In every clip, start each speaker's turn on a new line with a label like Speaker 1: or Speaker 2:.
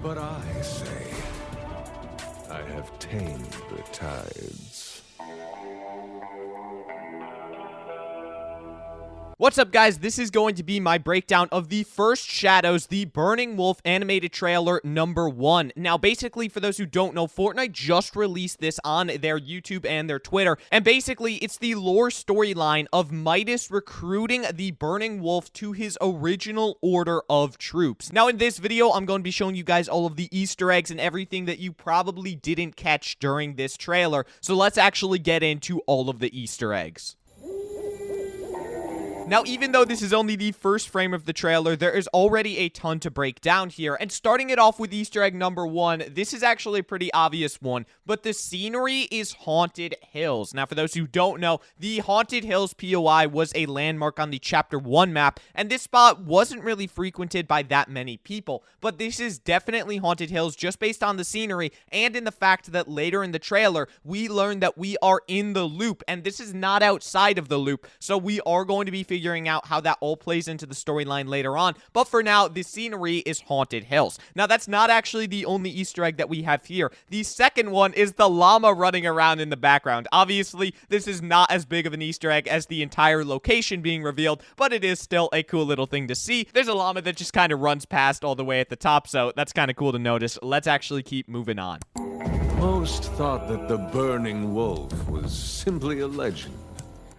Speaker 1: But I say, I have tamed the tides.
Speaker 2: What's up, guys? This is going to be my breakdown of the first Shadows, the Burning Wolf animated trailer number 1. Now, basically, for those who don't know, Fortnite just released this on their YouTube and their Twitter, and basically, it's the lore storyline of Midas recruiting the Burning Wolf to his original order of troops. Now, in this video, I'm going to be showing you guys all of the Easter eggs and everything that you probably didn't catch during this trailer, so let's actually get into all of the Easter eggs. Now, even though this is only the first frame of the trailer, there is already a ton to break down here, and starting it off with Easter egg number 1, this is actually a pretty obvious one, but the scenery is Haunted Hills. Now, for those who don't know, the Haunted Hills POI was a landmark on the Chapter 1 map, and this spot wasn't really frequented by that many people, but this is definitely Haunted Hills just based on the scenery, and in the fact that later in the trailer, we learn that we are in the loop, and this is not outside of the loop, so we are going to be figuring out how that all plays into the storyline later on. But for now, the scenery is Haunted Hills. Now, that's not actually the only Easter egg that we have here. The second one is the llama running around in the background. Obviously, this is not as big of an Easter egg as the entire location being revealed, but it is still a cool little thing to see. There's a llama that just kind of runs past all the way at the top, so that's kind of cool to notice. Let's actually keep moving on.
Speaker 1: Most thought that the Burning Wolf was simply a legend.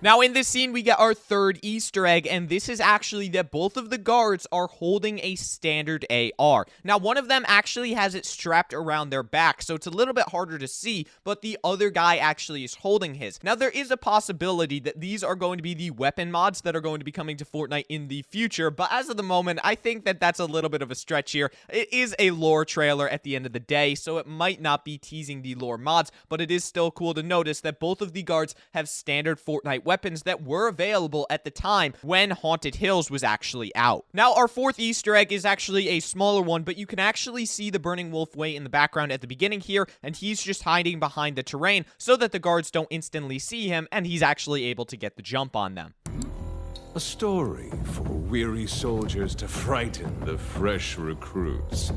Speaker 2: Now, in this scene, we get our third Easter egg, and this is actually that both of the guards are holding a standard AR. Now, one of them actually has it strapped around their back, so it's a little bit harder to see, but the other guy actually is holding his. Now, there is a possibility that these are going to be the weapon mods that are going to be coming to Fortnite in the future, but as of the moment, I think that that's a little bit of a stretch here. It is a lore trailer at the end of the day, so it might not be teasing the lore mods, but it is still cool to notice that both of the guards have standard Fortnite weapons that were available at the time when Haunted Hills was actually out. Now, our fourth Easter egg is actually a smaller one, but you can actually see the Burning Wolf way in the background at the beginning here, and he's just hiding behind the terrain so that the guards don't instantly see him, and he's actually able to get the jump on them.
Speaker 1: A story for weary soldiers to frighten the fresh recruits.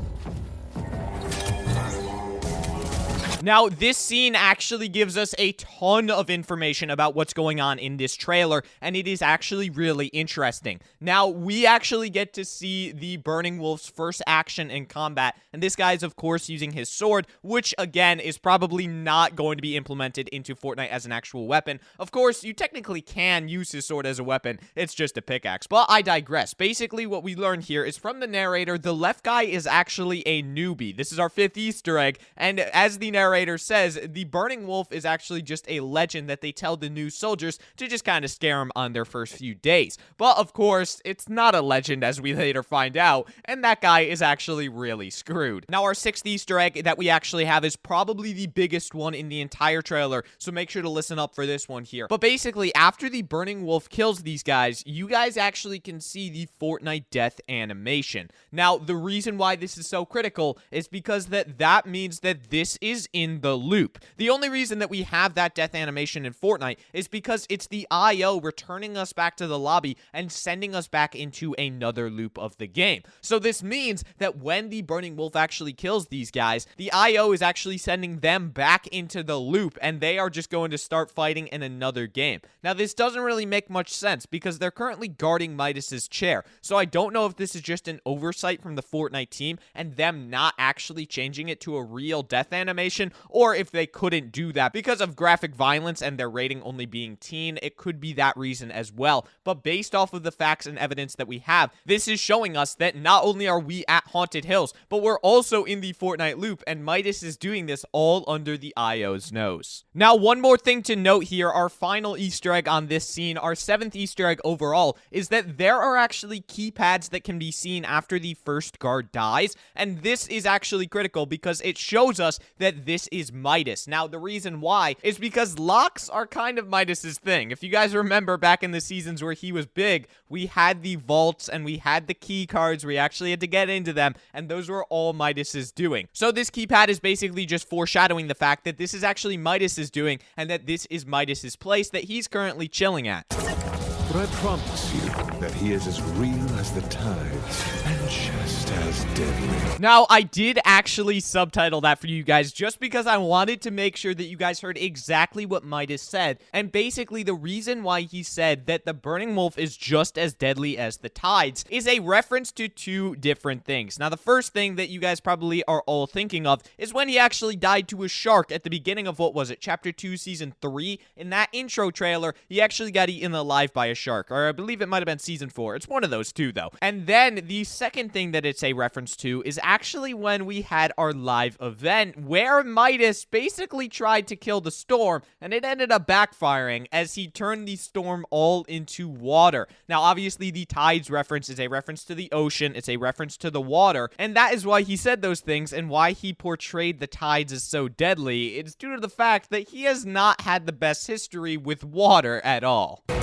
Speaker 2: Now, this scene actually gives us a ton of information about what's going on in this trailer, and it is actually really interesting. Now, we actually get to see the Burning Wolf's first action in combat, and this guy is, of course, using his sword, which, again, is probably not going to be implemented into Fortnite as an actual weapon. Of course, you technically can use his sword as a weapon, it's just a pickaxe, but I digress. Basically, what we learn here is from the narrator, the left guy is actually a newbie. This is our fifth Easter egg, and as the narrator says, the Burning Wolf is actually just a legend that they tell the new soldiers to just kind of scare them on their first few days. But of course, it's not a legend as we later find out, and that guy is actually really screwed. Now, our sixth Easter egg that we actually have is probably the biggest one in the entire trailer, so make sure to listen up for this one here. But basically, after the Burning Wolf kills these guys, you guys actually can see the Fortnite death animation. Now, the reason why this is so critical is because that means that this is in the loop. The only reason that we have that death animation in Fortnite is because it's the IO returning us back to the lobby and sending us back into another loop of the game. So this means that when the Burning Wolf actually kills these guys, the IO is actually sending them back into the loop, and they are just going to start fighting in another game. Now, this doesn't really make much sense because they're currently guarding Midas's chair, so I don't know if this is just an oversight from the Fortnite team and them not actually changing it to a real death animation, or if they couldn't do that because of graphic violence and their rating only being teen. It could be that reason as well. But based off of the facts and evidence that we have, this is showing us that not only are we at Haunted Hills, but we're also in the Fortnite loop, and Midas is doing this all under the IO's nose. Now, one more thing to note here, our final Easter egg on this scene, our seventh Easter egg overall, is that there are actually keypads that can be seen after the first guard dies, and this is actually critical because it shows us that this is Midas. Now, the reason why is because locks are kind of Midas's thing. If you guys remember back in the seasons where he was big, we had the vaults and we had the key cards. We actually had to get into them, and those were all Midas's doing. So this keypad is basically just foreshadowing the fact that this is actually Midas's doing, and that this is Midas's place that he's currently chilling at.
Speaker 1: But I promise you that he is as real as the tides and just as deadly.
Speaker 2: Now, I did actually subtitle that for you guys just because I wanted to make sure that you guys heard exactly what Midas said. And basically, the reason why he said that the Burning Wolf is just as deadly as the tides is a reference to two different things. Now, the first thing that you guys probably are all thinking of is when he actually died to a shark at the beginning of, what was it, Chapter 2, Season 3? In that intro trailer, he actually got eaten alive by a shark, or I believe it might have been Season 4. It's one of those two, though. And then the second thing that it's a reference to is actually when we had our live event where Midas basically tried to kill the storm, and it ended up backfiring as he turned the storm all into water. Now, obviously, the tides reference is a reference to the ocean. It's a reference to the water, and that is why he said those things and why he portrayed the tides as so deadly. It's due to the fact that he has not had the best history with water at all.
Speaker 1: They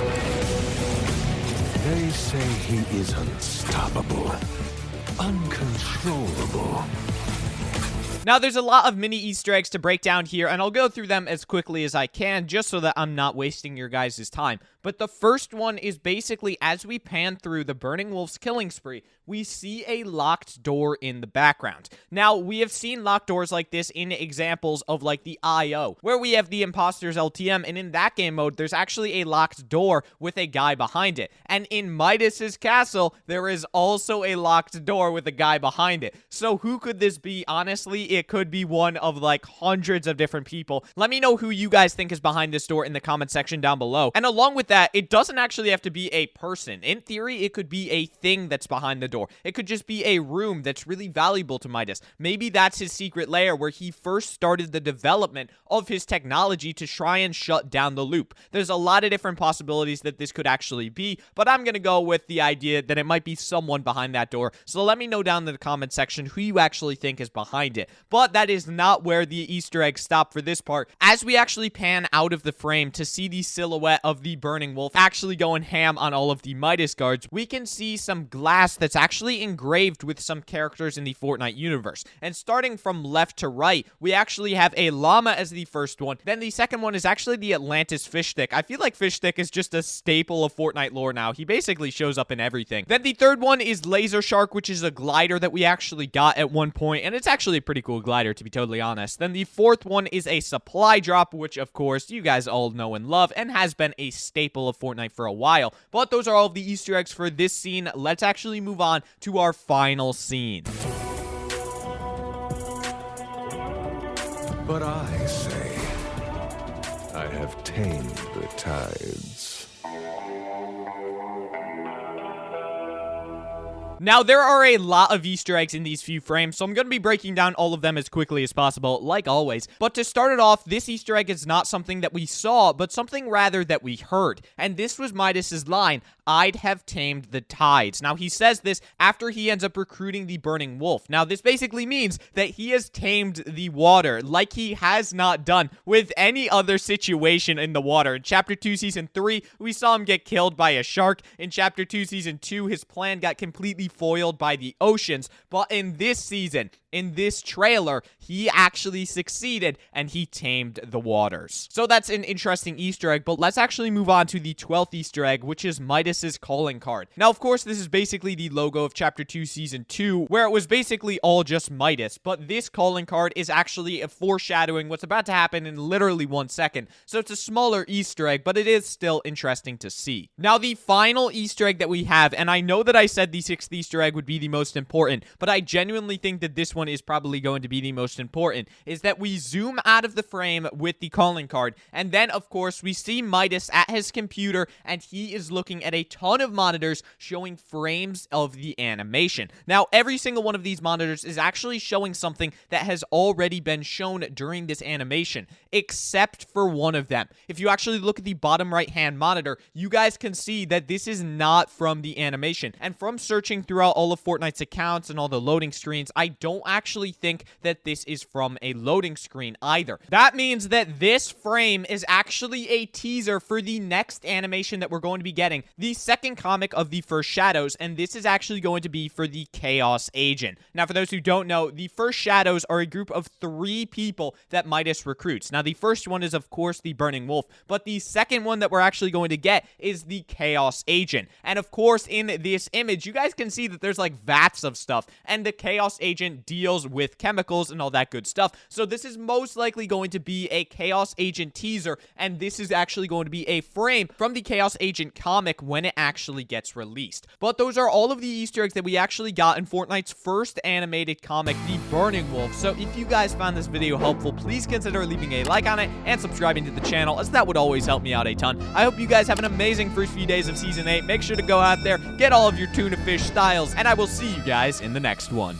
Speaker 1: say he is unstoppable, uncontrollable.
Speaker 2: Now, there's a lot of mini Easter eggs to break down here, and I'll go through them as quickly as I can, just so that I'm not wasting your guys' time. But the first one is basically, as we pan through the Burning Wolf's killing spree, we see a locked door in the background. Now, we have seen locked doors like this in examples of, like, the I.O., where we have the Imposter's LTM, and in that game mode, there's actually a locked door with a guy behind it. And in Midas's castle, there is also a locked door with a guy behind it. So who could this be? Honestly, it could be one of, like, hundreds of different people. Let me know who you guys think is behind this door in the comment section down below. And along with that, it doesn't actually have to be a person. In theory, it could be a thing that's behind the door. It could just be a room that's really valuable to Midas. Maybe that's his secret lair where he first started the development of his technology to try and shut down the loop. There's a lot of different possibilities that this could actually be, but I'm gonna go with the idea that it might be someone behind that door. So let me know down in the comment section who you actually think is behind it. But that is not where the Easter eggs stop for this part. As we actually pan out of the frame to see the silhouette of the Burning Wolf actually going ham on all of the Midas guards, we can see some glass that's actually engraved with some characters in the Fortnite universe. And starting from left to right, we actually have a llama as the first one. Then the second one is actually the Atlantis fish stick. I feel like fish stick is just a staple of Fortnite lore now. He basically shows up in everything. Then the third one is laser shark, which is a glider that we actually got at one point, and it's actually a pretty cool glider, to be totally honest. Then the fourth one is a supply drop, which of course you guys all know and love and has been a staple of Fortnite for a while. But those are all of the Easter eggs for this scene. Let's actually move on to our final scene.
Speaker 1: But I say, I have tamed the tides.
Speaker 2: Now, there are a lot of Easter eggs in these few frames, so I'm going to be breaking down all of them as quickly as possible, like always. But to start it off, this Easter egg is not something that we saw, but something rather that we heard. And this was Midas's line, "I'd have tamed the tides." Now, he says this after he ends up recruiting the Burning Wolf. Now, this basically means that he has tamed the water, like he has not done with any other situation in the water. In Chapter 2, Season 3, we saw him get killed by a shark. In Chapter 2, Season 2, his plan got completely foiled by the oceans. But in this season, in this trailer, he actually succeeded and he tamed the waters. So that's an interesting Easter egg, but let's actually move on to the 12th Easter egg, which is Midas's calling card. Now, of course, this is basically the logo of Chapter 2, Season 2, where it was basically all just Midas, but this calling card is actually a foreshadowing what's about to happen in literally 1 second. So it's a smaller Easter egg, but it is still interesting to see. Now, the final Easter egg that we have, and I know that I said the 6th Easter egg would be the most important, but I genuinely think that this one is probably going to be the most important, is that we zoom out of the frame with the calling card, and then, of course, we see Midas at his computer, and he is looking at a ton of monitors showing frames of the animation. Now, every single one of these monitors is actually showing something that has already been shown during this animation, except for one of them. If you actually look at the bottom right-hand monitor, you guys can see that this is not from the animation, and from searching throughout all of Fortnite's accounts and all the loading screens, I don't actually think that this is from a loading screen either. That means that this frame is actually a teaser for the next animation that we're going to be getting, the second comic of the First Shadows, and this is actually going to be for the Chaos Agent. Now, for those who don't know, the First Shadows are a group of 3 people that Midas recruits. Now, the first one is, of course, the Burning Wolf, but the second one that we're actually going to get is the Chaos Agent. And, of course, in this image, you guys can see that there's, like, vats of stuff, and the Chaos Agent deals with chemicals and all that good stuff. So this is most likely going to be a Chaos Agent teaser, and this is actually going to be a frame from the Chaos Agent comic when it actually gets released. But those are all of the Easter eggs that we actually got in Fortnite's first animated comic, the Burning Wolf. So if you guys found this video helpful, please consider leaving a like on it and subscribing to the channel, as that would always help me out a ton. I hope you guys have an amazing first few days of Season 8. Make sure to go out there, get all of your tuna fish styles, and I will see you guys in the next one.